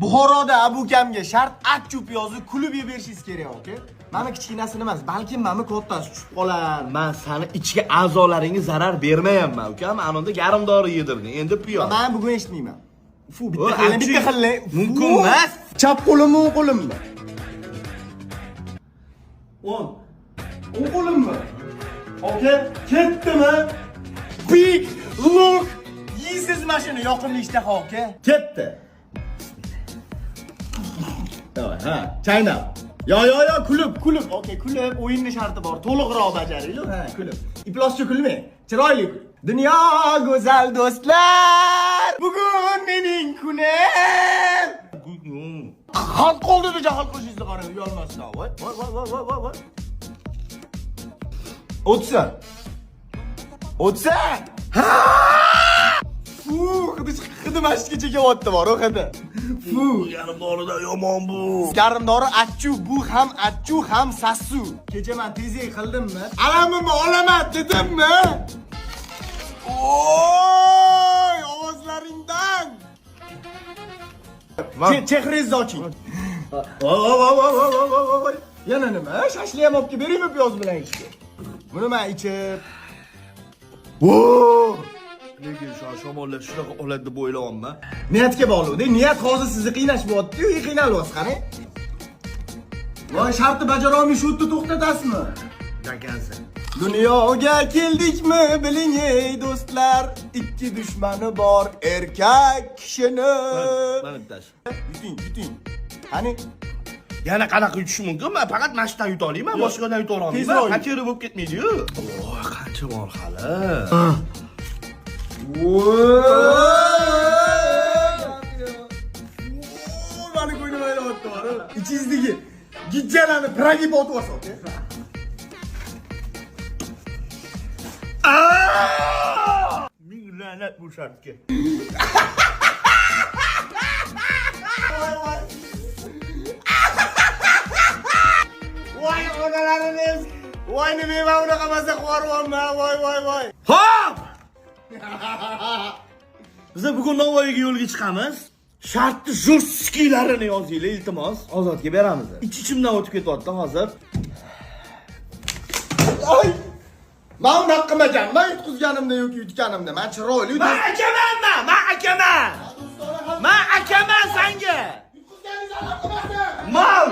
Buxoroda abukamga shart achchu piyozni kulib yeberishingiz kerak, aka. Mana kichkinasini emas, balki mana kattasi tushib qolar. Men seni ichki a'zolaringga zarar bermayapman, ukam. Anonda garmdori yedirding. Endi piyoz. Men bugun eshitmayman. Fu, bitta xilla. Mumkin emas. Chap qo'limmi, o'ng qo'limmi? O'ng qo'limmi? Aka, ketdimi? Big look. Yeysiz mashina yoqimli ishtaha, aka. Ketdi. Davay, ha, chaynab. Yo, kulib. Okey, kulib, o'yinni sharti bor. To'liqroq bajaraylik. Ha, kulib. Iploschi kulmang. Chiroyli kul. Dunyo go'zal do'stlar. Bugun mening kunim. Xalq qoldida jahol qo'shishingizni qarang, uyalmasdan. Voy. O'tsa. Ha! Fu, hidi masjidgacha kelyapti bor, o'qidi. Fu, Garmdorida yomon bu. garmdori achchu, bu ham achchu, ham sassu. Kecha men tezlik qildimmi? Alamimni olaman dedimmi? Oy, ovozlaringdan. Chehringizni oching. Voy. Yana nima? Shashlik ham olib beraymi piyoz bilan ishga? Buni men ichib. Lekin shamollash shunaqa oladi deb o'ylayapman. Niyatga bog'liq-da. Niyat hozir sizni qiynash bo'lyapti-yu, qiynalyapsiz qani? Voy, shartni bajara olmay shu yerda to'xtatasizmi? Dakansan. Dunyoga keldikmi biling ey do'stlar, ikki dushmani bor erkak kishini. Mana bittasi. Yuting. Qani? Yana qanaqa yutish mumkin? Men faqat mashinadan yuta olaman, boshqadan yuta olmayman. Tezroq. Qancha bo'lib ketmaydi-yu. Voy, qancha bor hali. Mani ko'nglim aylayapti bor. Ichingizdagi gijjalarni piragi botib olsa, aka. Ming la'nat bu shartga. Voy onalarimiz. Voy nima men unaqa mazza qilyapman. Voy. Hop! Biz bugun Navoiyga yo'lga chiqamiz. Shartni jo'rskilarini yozinglar, iltimos. Ozodga beramiz. Ich-ichimdan o'tib ketyapti hozir. Ay! Men unaqa qilmagan. Men yutqizganimda yoki yutganimda. Men chiroyli Men akaman sanga. Yutqizganingizni qilmasin. Mal!